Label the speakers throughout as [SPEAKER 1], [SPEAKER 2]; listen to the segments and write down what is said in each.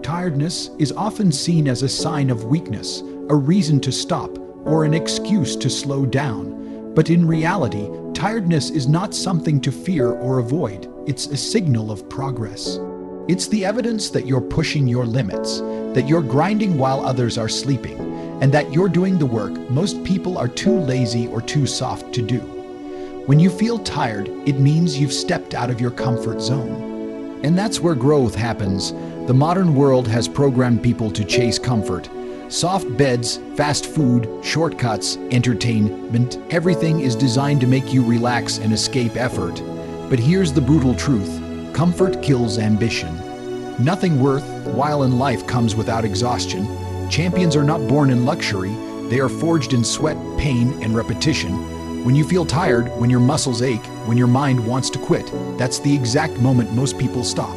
[SPEAKER 1] Tiredness is often seen as a sign of weakness, a reason to stop, or an excuse to slow down. But in reality, tiredness is not something to fear or avoid. It's a signal of progress. It's the evidence that you're pushing your limits, that you're grinding while others are sleeping, and that you're doing the work most people are too lazy or too soft to do. When you feel tired, it means you've stepped out of your comfort zone. And that's where growth happens. The modern world has programmed people to chase comfort. Soft beds, fast food, shortcuts, entertainment, everything is designed to make you relax and escape effort. But here's the brutal truth. Comfort kills ambition. Nothing worthwhile in life comes without exhaustion. Champions are not born in luxury. They are forged in sweat, pain, and repetition. When you feel tired, when your muscles ache, when your mind wants to quit, that's the exact moment most people stop.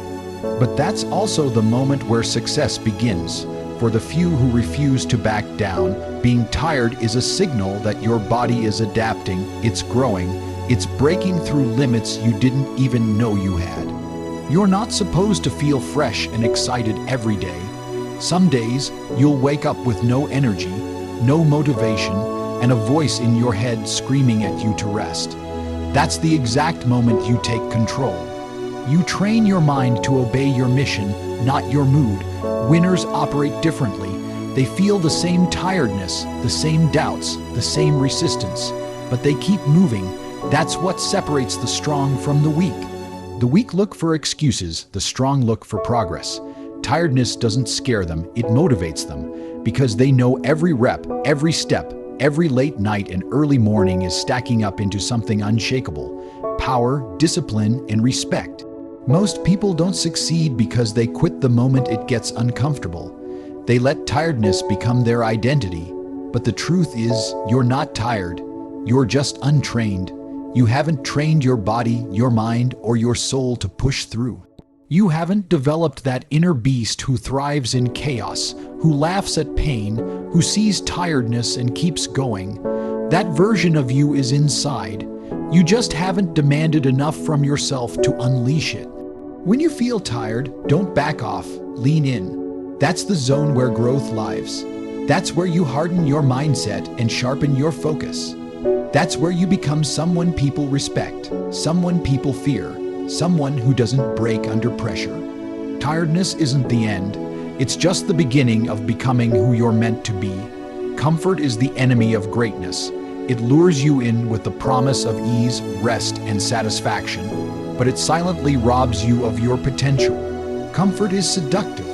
[SPEAKER 1] But that's also the moment where success begins. For the few who refuse to back down, being tired is a signal that your body is adapting, it's growing, it's breaking through limits you didn't even know you had. You're not supposed to feel fresh and excited every day. Some days, you'll wake up with no energy, no motivation, and a voice in your head screaming at you to rest. That's the exact moment you take control. You train your mind to obey your mission, not your mood. Winners operate differently. They feel the same tiredness, the same doubts, the same resistance, but they keep moving. That's what separates the strong from the weak. The weak look for excuses, the strong look for progress. Tiredness doesn't scare them, it motivates them, because they know every rep, every step, every late night and early morning is stacking up into something unshakable: power, discipline, and respect. Most people don't succeed because they quit the moment it gets uncomfortable. They let tiredness become their identity. But the truth is, you're not tired. You're just untrained. You haven't trained your body, your mind, or your soul to push through. You haven't developed that inner beast who thrives in chaos, who laughs at pain, who sees tiredness and keeps going. That version of you is inside. You just haven't demanded enough from yourself to unleash it. When you feel tired, don't back off, lean in. That's the zone where growth lives. That's where you harden your mindset and sharpen your focus. That's where you become someone people respect, someone people fear, someone who doesn't break under pressure. Tiredness isn't the end. It's just the beginning of becoming who you're meant to be. Comfort is the enemy of greatness. It lures you in with the promise of ease, rest, and satisfaction, but it silently robs you of your potential. Comfort is seductive.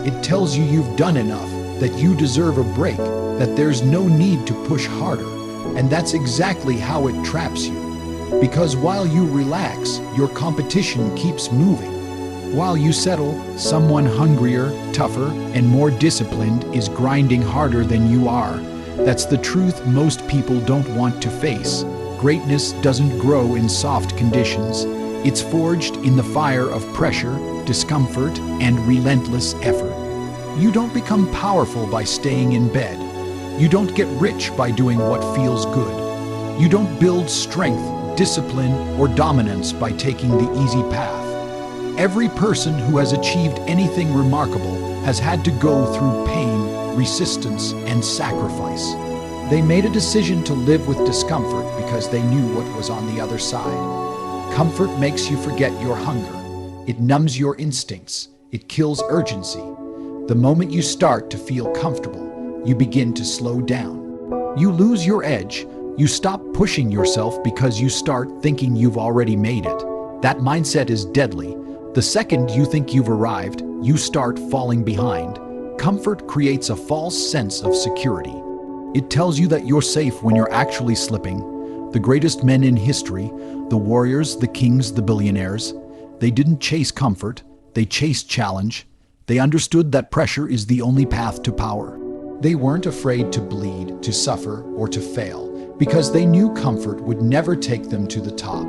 [SPEAKER 1] It tells you you've done enough, that you deserve a break, that there's no need to push harder. And that's exactly how it traps you. Because while you relax, your competition keeps moving. While you settle, someone hungrier, tougher, and more disciplined is grinding harder than you are. That's the truth most people don't want to face. Greatness doesn't grow in soft conditions. It's forged in the fire of pressure, discomfort, and relentless effort. You don't become powerful by staying in bed. You don't get rich by doing what feels good. You don't build strength, discipline, or dominance by taking the easy path. Every person who has achieved anything remarkable has had to go through pain, resistance, and sacrifice. They made a decision to live with discomfort because they knew what was on the other side. Comfort makes you forget your hunger. It numbs your instincts. It kills urgency. The moment you start to feel comfortable, you begin to slow down. You lose your edge. You stop pushing yourself because you start thinking you've already made it. That mindset is deadly. The second you think you've arrived, you start falling behind. Comfort creates a false sense of security. It tells you that you're safe when you're actually slipping. The greatest men in history, the warriors, the kings, the billionaires, they didn't chase comfort, they chased challenge. They understood that pressure is the only path to power. They weren't afraid to bleed, to suffer, or to fail, because they knew comfort would never take them to the top.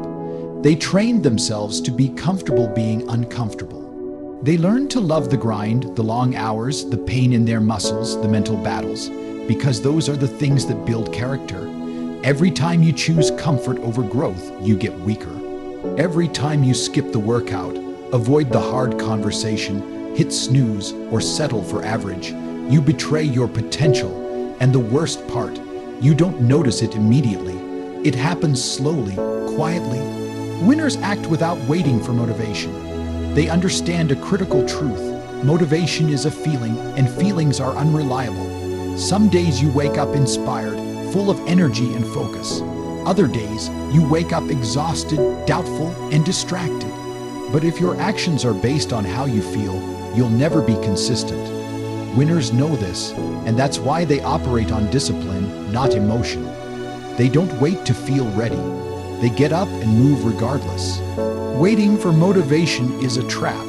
[SPEAKER 1] They trained themselves to be comfortable being uncomfortable. They learned to love the grind, the long hours, the pain in their muscles, the mental battles, because those are the things that build character. Every time you choose comfort over growth, you get weaker. Every time you skip the workout, avoid the hard conversation, hit snooze, or settle for average. You betray your potential, and the worst part, you don't notice it immediately. It happens slowly, quietly. Winners act without waiting for motivation. They understand a critical truth. Motivation is a feeling, and feelings are unreliable. Some days you wake up inspired, full of energy and focus. Other days, you wake up exhausted, doubtful, and distracted. But if your actions are based on how you feel, you'll never be consistent. Winners know this, and that's why they operate on discipline, not emotion. They don't wait to feel ready. They get up and move regardless. Waiting for motivation is a trap.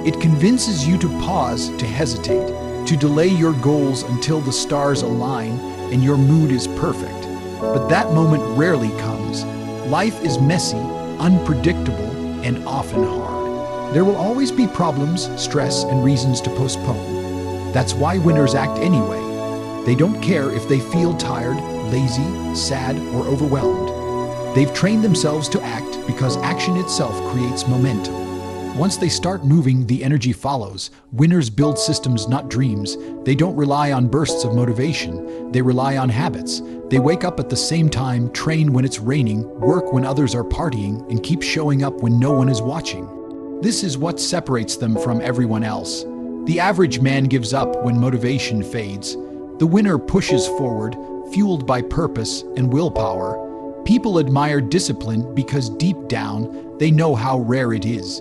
[SPEAKER 1] It convinces you to pause, to hesitate, to delay your goals until the stars align and your mood is perfect. But that moment rarely comes. Life is messy, unpredictable, and often hard. There will always be problems, stress, and reasons to postpone. That's why winners act anyway. They don't care if they feel tired, lazy, sad, or overwhelmed. They've trained themselves to act because action itself creates momentum. Once they start moving, the energy follows. Winners build systems, not dreams. They don't rely on bursts of motivation. They rely on habits. They wake up at the same time, train when it's raining, work when others are partying, and keep showing up when no one is watching. This is what separates them from everyone else. The average man gives up when motivation fades. The winner pushes forward, fueled by purpose and willpower. People admire discipline because deep down, they know how rare it is.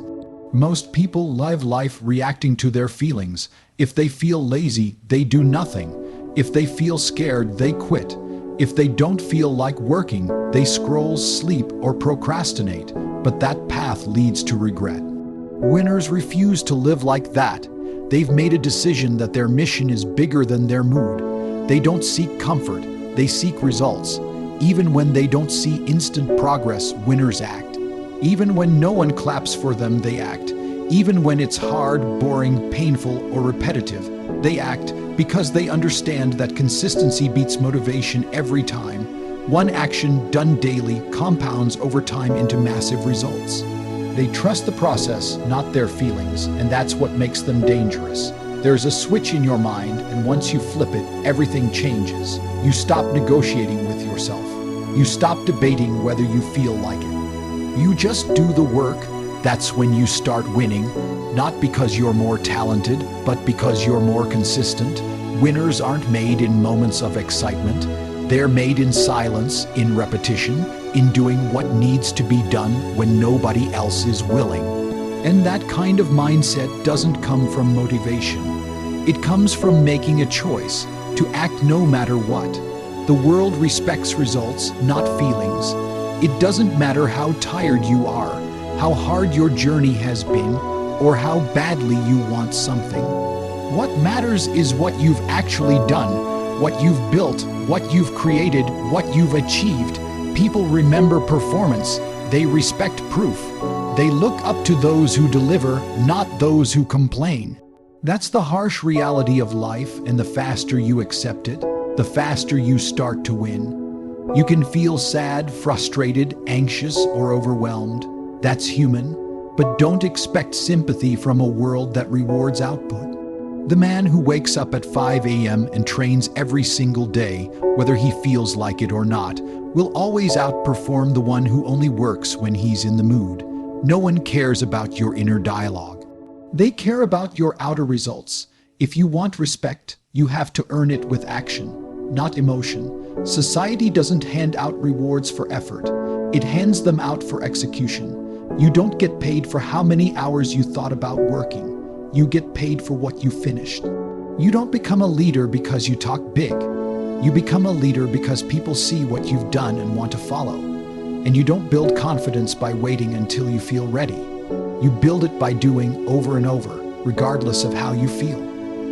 [SPEAKER 1] Most people live life reacting to their feelings. If they feel lazy, they do nothing. If they feel scared, they quit. If they don't feel like working, they scroll, sleep, or procrastinate. But that path leads to regret. Winners refuse to live like that. They've made a decision that their mission is bigger than their mood. They don't seek comfort, they seek results. Even when they don't see instant progress, winners act. Even when no one claps for them, they act. Even when it's hard, boring, painful, or repetitive, they act because they understand that consistency beats motivation every time. One action done daily compounds over time into massive results. They trust the process, not their feelings, and that's what makes them dangerous. There's a switch in your mind, and once you flip it, everything changes. You stop negotiating with yourself. You stop debating whether you feel like it. You just do the work. That's when you start winning, not because you're more talented, but because you're more consistent. Winners aren't made in moments of excitement. They're made in silence, in repetition, in doing what needs to be done when nobody else is willing. And that kind of mindset doesn't come from motivation. It comes from making a choice to act no matter what. The world respects results, not feelings. It doesn't matter how tired you are, how hard your journey has been, or how badly you want something. What matters is what you've actually done, what you've built, what you've created, what you've achieved. People remember performance. They respect proof. They look up to those who deliver, not those who complain. That's the harsh reality of life, and the faster you accept it, the faster you start to win. You can feel sad, frustrated, anxious, or overwhelmed. That's human, but don't expect sympathy from a world that rewards output. The man who wakes up at 5 a.m. and trains every single day, whether he feels like it or not, will always outperform the one who only works when he's in the mood. No one cares about your inner dialogue. They care about your outer results. If you want respect, you have to earn it with action, not emotion. Society doesn't hand out rewards for effort. It hands them out for execution. You don't get paid for how many hours you thought about working. You get paid for what you finished. You don't become a leader because you talk big. You become a leader because people see what you've done and want to follow. And you don't build confidence by waiting until you feel ready. You build it by doing over and over, regardless of how you feel.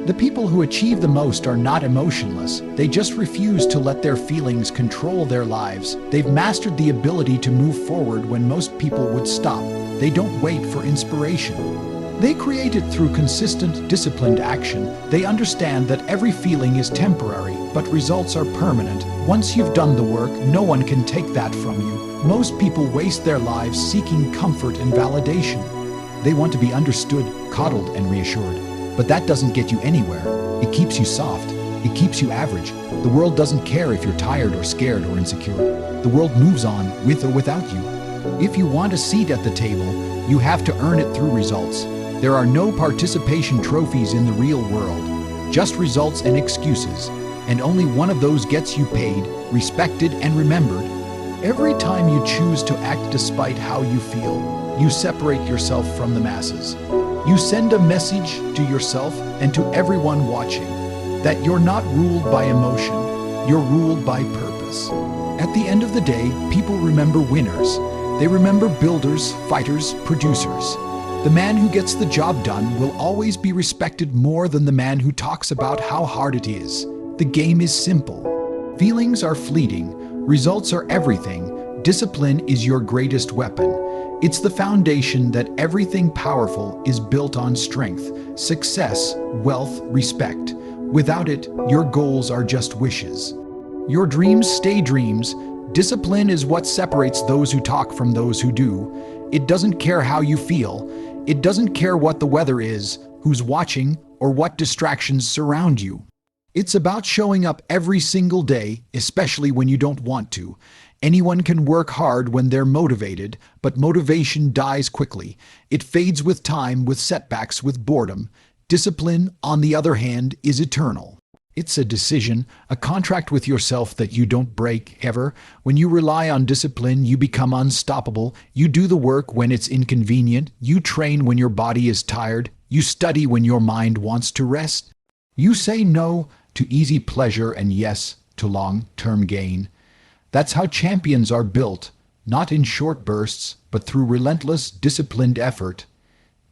[SPEAKER 1] The people who achieve the most are not emotionless. They just refuse to let their feelings control their lives. They've mastered the ability to move forward when most people would stop. They don't wait for inspiration. They create it through consistent, disciplined action. They understand that every feeling is temporary, but results are permanent. Once you've done the work, no one can take that from you. Most people waste their lives seeking comfort and validation. They want to be understood, coddled, and reassured. But that doesn't get you anywhere. It keeps you soft. It keeps you average. The world doesn't care if you're tired or scared or insecure. The world moves on with or without you. If you want a seat at the table, you have to earn it through results. There are no participation trophies in the real world, just results and excuses. And only one of those gets you paid, respected, and remembered. Every time you choose to act despite how you feel, you separate yourself from the masses. You send a message to yourself and to everyone watching that you're not ruled by emotion, you're ruled by purpose. At the end of the day, people remember winners. They remember builders, fighters, producers. The man who gets the job done will always be respected more than the man who talks about how hard it is. The game is simple. Feelings are fleeting. Results are everything. Discipline is your greatest weapon. It's the foundation that everything powerful is built on: strength, success, wealth, respect. Without it, your goals are just wishes. Your dreams stay dreams. Discipline is what separates those who talk from those who do. It doesn't care how you feel. It doesn't care what the weather is, who's watching, or what distractions surround you. It's about showing up every single day, especially when you don't want to. Anyone can work hard when they're motivated, but motivation dies quickly. It fades with time, with setbacks, with boredom. Discipline, on the other hand, is eternal. It's a decision, a contract with yourself that you don't break, ever. When you rely on discipline, you become unstoppable. You do the work when it's inconvenient. You train when your body is tired. You study when your mind wants to rest. You say no to easy pleasure and yes to long-term gain. That's how champions are built, not in short bursts, but through relentless, disciplined effort.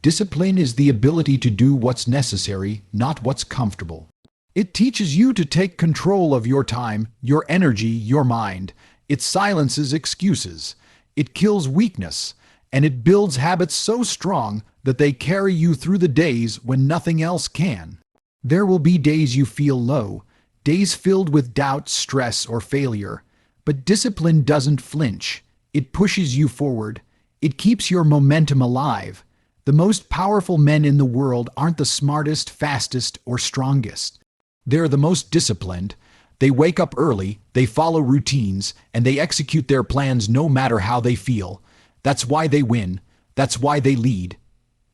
[SPEAKER 1] Discipline is the ability to do what's necessary, not what's comfortable. It teaches you to take control of your time, your energy, your mind. It silences excuses. It kills weakness. And it builds habits so strong that they carry you through the days when nothing else can. There will be days you feel low, days filled with doubt, stress, or failure. But discipline doesn't flinch. It pushes you forward. It keeps your momentum alive. The most powerful men in the world aren't the smartest, fastest, or strongest. They're the most disciplined. They wake up early, they follow routines, and they execute their plans no matter how they feel. That's why they win. That's why they lead.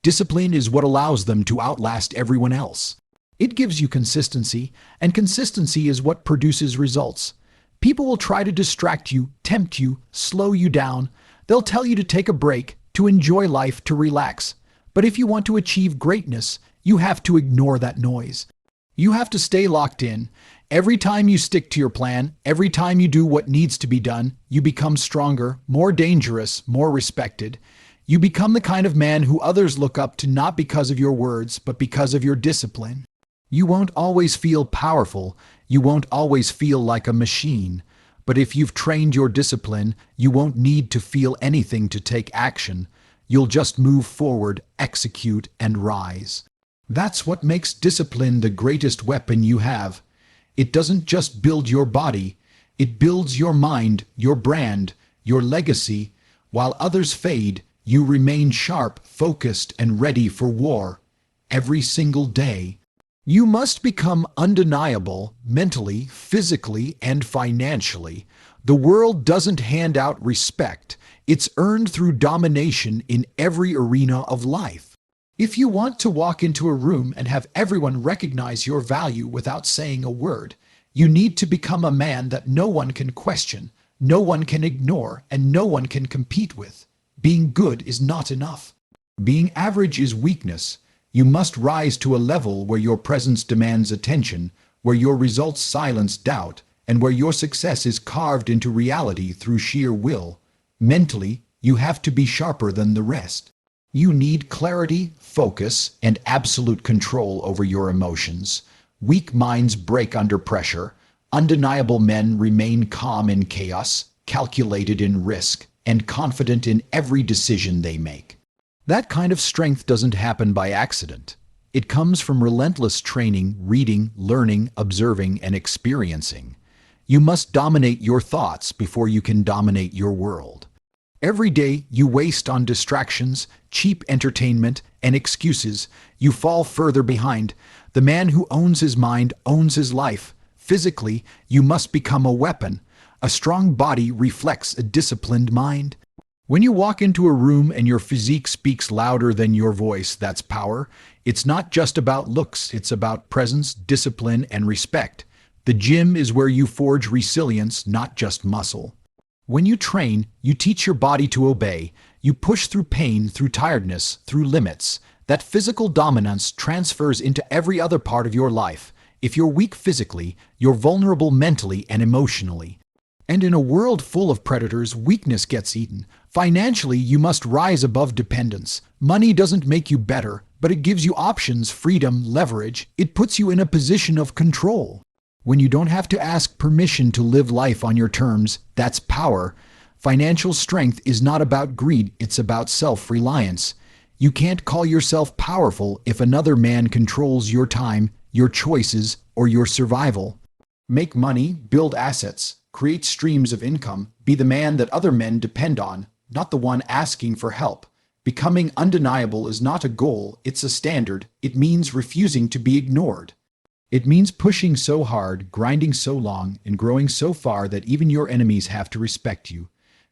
[SPEAKER 1] Discipline is what allows them to outlast everyone else. It gives you consistency, and consistency is what produces results. People will try to distract you, tempt you, slow you down. They'll tell you to take a break, to enjoy life, to relax. But if you want to achieve greatness, you have to ignore that noise. You have to stay locked in. Every time you stick to your plan, every time you do what needs to be done, you become stronger, more dangerous, more respected. You become the kind of man who others look up to, not because of your words, but because of your discipline. You won't always feel powerful. You won't always feel like a machine. But if you've trained your discipline, you won't need to feel anything to take action. You'll just move forward, execute, and rise. That's what makes discipline the greatest weapon you have. It doesn't just build your body. It builds your mind, your brand, your legacy. While others fade, you remain sharp, focused, and ready for war. Every single day. You must become undeniable, mentally, physically, and financially. The world doesn't hand out respect. It's earned through domination in every arena of life. If you want to walk into a room and have everyone recognize your value without saying a word, you need to become a man that no one can question, no one can ignore, and no one can compete with. Being good is not enough. Being average is weakness. You must rise to a level where your presence demands attention, where your results silence doubt, and where your success is carved into reality through sheer will. Mentally, you have to be sharper than the rest. You need clarity, focus, and absolute control over your emotions. Weak minds break under pressure. Undeniable men remain calm in chaos, calculated in risk, and confident in every decision they make. That kind of strength doesn't happen by accident. It comes from relentless training, reading, learning, observing, and experiencing. You must dominate your thoughts before you can dominate your world. Every day you waste on distractions, cheap entertainment, and excuses, you fall further behind. The man who owns his mind owns his life. Physically, you must become a weapon. A strong body reflects a disciplined mind. When you walk into a room and your physique speaks louder than your voice, that's power. It's not just about looks, it's about presence, discipline, and respect. The gym is where you forge resilience, not just muscle. When you train, you teach your body to obey. You push through pain, through tiredness, through limits. That physical dominance transfers into every other part of your life. If you're weak physically, you're vulnerable mentally and emotionally. And in a world full of predators, weakness gets eaten. Financially, you must rise above dependence. Money doesn't make you better, but it gives you options, freedom, leverage. It puts you in a position of control. When you don't have to ask permission to live life on your terms, that's power. Financial strength is not about greed, it's about self-reliance. You can't call yourself powerful if another man controls your time, your choices, or your survival. Make money, build assets, create streams of income, be the man that other men depend on, not the one asking for help. Becoming undeniable is not a goal, it's a standard. It means refusing to be ignored. It means pushing so hard, grinding so long, and growing so far that even your enemies have to respect you.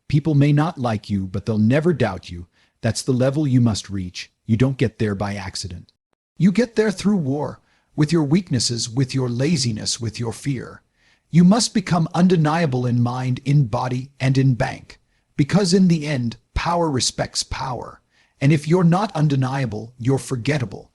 [SPEAKER 1] People may not like you, but they'll never doubt you. That's the level you must reach. You don't get there by accident. You get there through war, with your weaknesses, with your laziness, with your fear. You must become undeniable in mind, in body, and in bank. Because in the end, power respects power. And if you're not undeniable, you're forgettable.